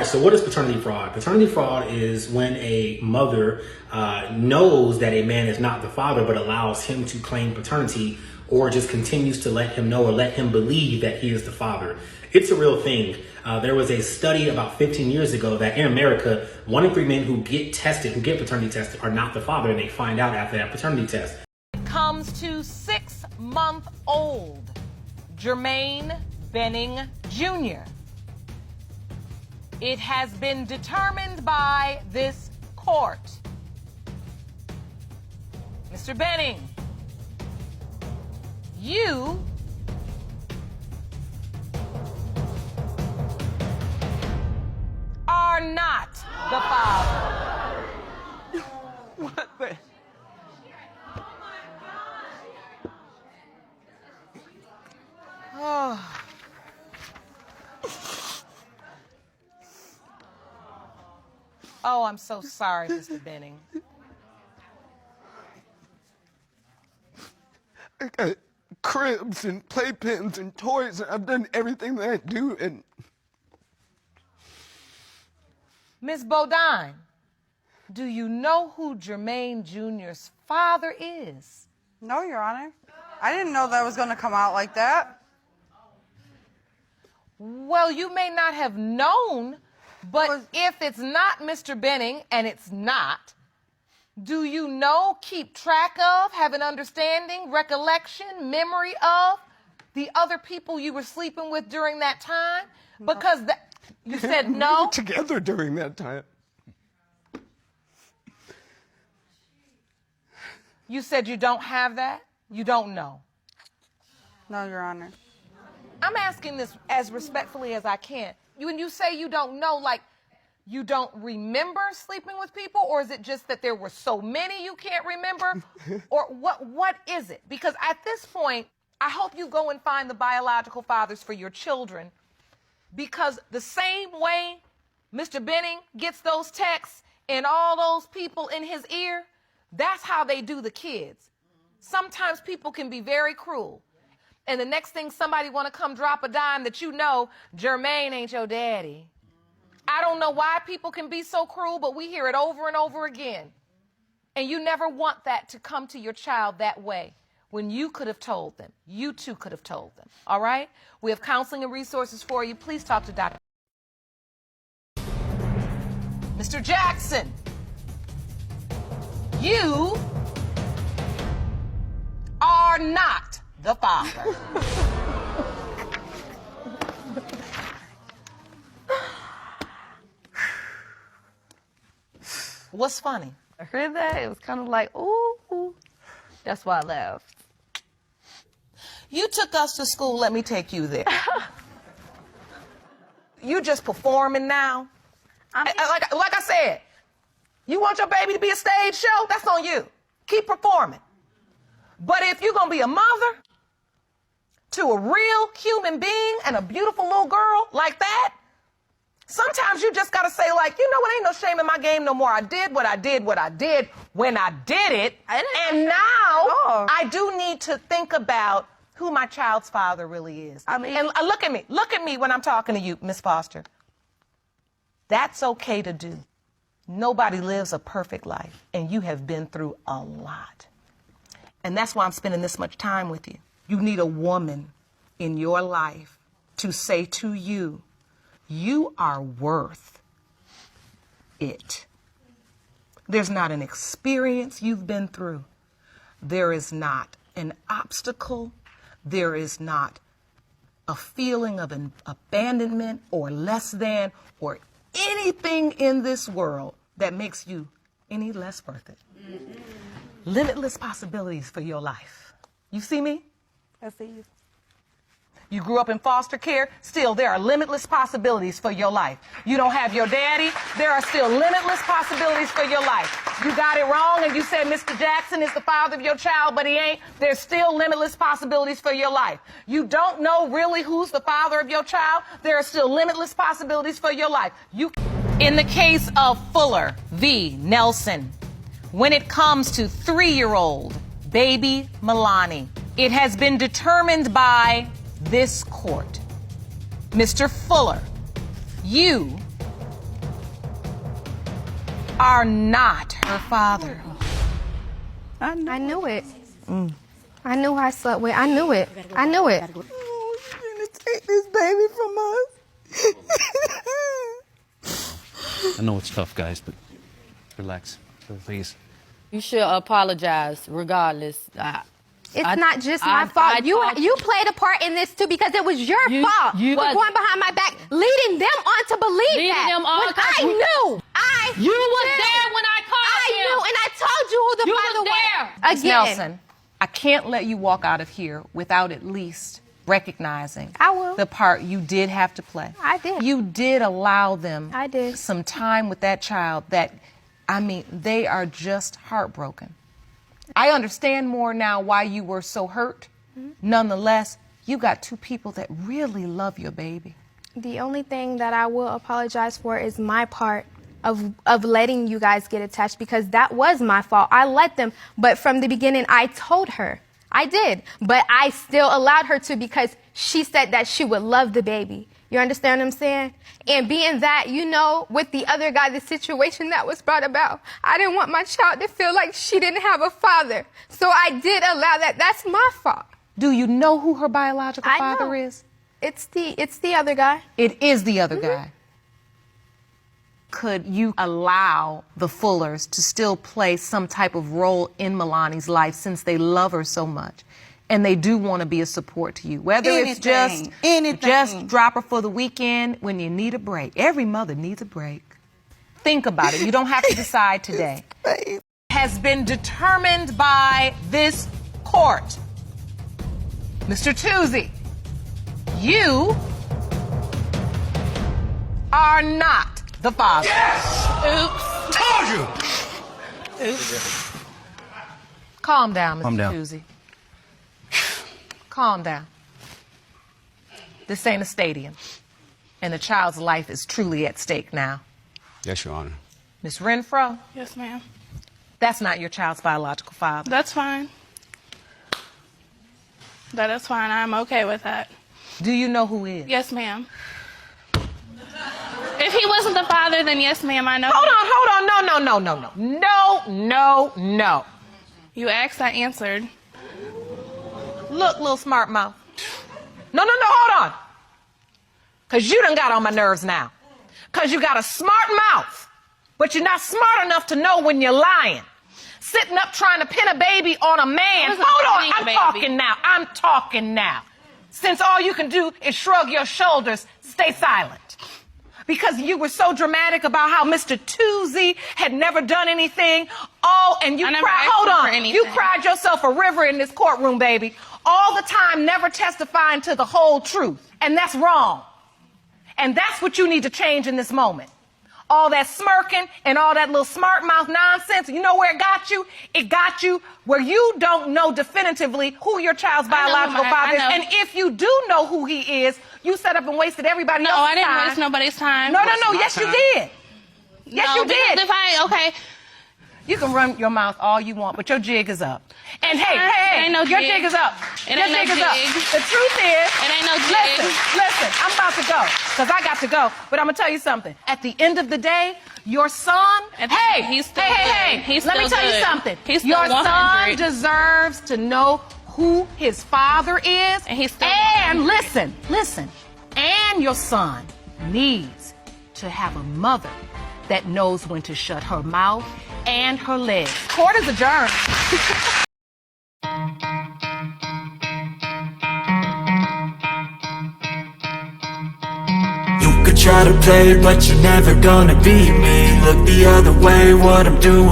so what is paternity fraud? Paternity fraud is when a mother knows that a man is not the father, but allows him to claim paternity, or just continues to let him know or let him believe that he is the father. It's a real thing. There was a study about 15 years ago that in America, 1 in 3 men who get paternity tested, are not the father, and they find out after that paternity test. It comes to 6-month-old Jermaine Benning Jr. It has been determined by this court. Mr. Benning, you are not the father. What the? Oh. Oh, I'm so sorry, Mr. Benning. I got cribs and playpens and toys, and I've done everything that I do, and... Ms. Bodine, do you know who Jermaine Jr.'s father is? No, Your Honor. I didn't know that was going to come out like that. Well, you may not have known, but if it's not Mr. Benning, and it's not, do you know, keep track of, have an understanding, recollection, memory of the other people you were sleeping with during that time? Because you said no? We were together during that time. You said you don't have that? You don't know? No, Your Honor. I'm asking this as respectfully as I can. When you say you don't know, like, you don't remember sleeping with people, or is it just that there were so many you can't remember? Or what is it? Because at this point, I hope you go and find the biological fathers for your children, because the same way Mr. Benning gets those texts and all those people in his ear, that's how they do the kids. Sometimes people can be very cruel. And the next thing somebody want to come drop a dime that you know, Jermaine ain't your daddy. I don't know why people can be so cruel, but we hear it over and over again. And you never want that to come to your child that way, when you could have told them. You too could have told them. All right? We have counseling and resources for you. Please talk to Dr. Mr. Jackson, you are not the father. What's funny? I heard that. It was kind of like, ooh. That's why I laughed. You took us to school, let me take you there. You just performing now? Like I said, you want your baby to be a stage show? That's on you. Keep performing. But if you're going to be a mother to a real human being and a beautiful little girl like that, sometimes you just got to say, like, you know what, ain't no shame in my game no more. I did what I did when I did it. And now I do need to think about who my child's father really is. I mean, and look at me when I'm talking to you, Miss Foster. That's okay to do. Nobody lives a perfect life, and you have been through a lot. And that's why I'm spending this much time with you. You need a woman in your life to say to you, you are worth it. There's not an experience you've been through. There is not an obstacle. There is not a feeling of an abandonment or less than or anything in this world that makes you any less worth it. Mm-hmm. Limitless possibilities for your life. You see me? I see you. You grew up in foster care, still there are limitless possibilities for your life. You don't have your daddy, there are still limitless possibilities for your life. You got it wrong and you said Mr. Jackson is the father of your child, but he ain't. There's still limitless possibilities for your life. You don't know really who's the father of your child, there are still limitless possibilities for your life. In the case of Fuller v. Nelson, when it comes to 3-year-old baby Milani, it has been determined by this court. Mr. Fuller, you are not her father. I knew it. I knew I slept with. I knew it. I knew it. Oh, you're gonna take this baby from us. I know it's tough, guys, but relax, please. You should apologize regardless. It's not just my fault. You played a part in this too because it was your fault. you for was- going behind my back, leading them on to believe Leading that. them on When 'cause I you- knew. You was there when I called I him. knew, and I told you who the You father was there. Miss Again. Nelson, I can't let you walk out of here without at least recognizing I will. the part you did have to play. I did. You did allow them I did. some time with that child that, I mean, they are just heartbroken. I understand more now why you were so hurt. Nonetheless, you got two people that really love your baby. The only thing that I will apologize for is my part of letting you guys get attached because that was my fault. I let them, but from the beginning, I told her. I did, but I still allowed her to because she said that she would love the baby. You understand what I'm saying? And being that, you know, with the other guy, the situation that was brought about, I didn't want my child to feel like she didn't have a father. So I did allow that. That's my fault. Do you know who her biological I father know. is? It's the other guy. It is the other guy. Could you allow the Fullers to still play some type of role in Milani's life since they love her so much and they do want to be a support to you? Whether it's just drop her for the weekend when you need a break. Every mother needs a break. Think about it. You don't have to decide today. Has been determined by this court. Mr. Toozy, you are not the father. Yes! Oops. Told you! Oops. Calm down, Mr. Calm down. Toozy. Calm down. This ain't a stadium. And the child's life is truly at stake now. Yes, Your Honor. Miss Renfro, Yes, ma'am. that's not your child's biological father. That's fine. That is fine. I'm okay with that. Do you know who is? Yes, ma'am. If he wasn't the father, then yes, ma'am, I know. Hold on. No. You asked, I answered. Look, little smart mouth. No, hold on. Because you done got on my nerves now. Because you got a smart mouth, but you're not smart enough to know when you're lying. Sitting up trying to pin a baby on a man. Hold on, I'm talking now. Since all you can do is shrug your shoulders, stay silent. Because you were so dramatic about how Mr. Toozy had never done anything. And you I never cried. asked Hold him on. for anything. You cried yourself a river in this courtroom, baby. All the time, never testifying to the whole truth. And that's wrong. And that's what you need to change in this moment. All that smirking and all that little smart mouth nonsense, you know where it got you? It got you where you don't know definitively who your child's biological father is. And if you do know who he is, you set up and wasted everybody else's time. No, I didn't waste nobody's time. No. Yes, you did. Yes, you did. Okay. You can run your mouth all you want, but your jig is up. And It ain't no your jig. jig is up. It Your ain't no jig is up. jig. The truth is, It ain't no jig. Listen, I'm about to go because I got to go. But I'm gonna tell you something. At the end of the day, your son. He's still good. He's Let me still tell you good. something. He's still Your son 100. deserves to know who his father is. And he's still And 100. listen. And your son needs to have a mother that knows when to shut her mouth and her legs. Court is adjourned. You could try to play, but you're never gonna beat me. Look the other way, what I'm doing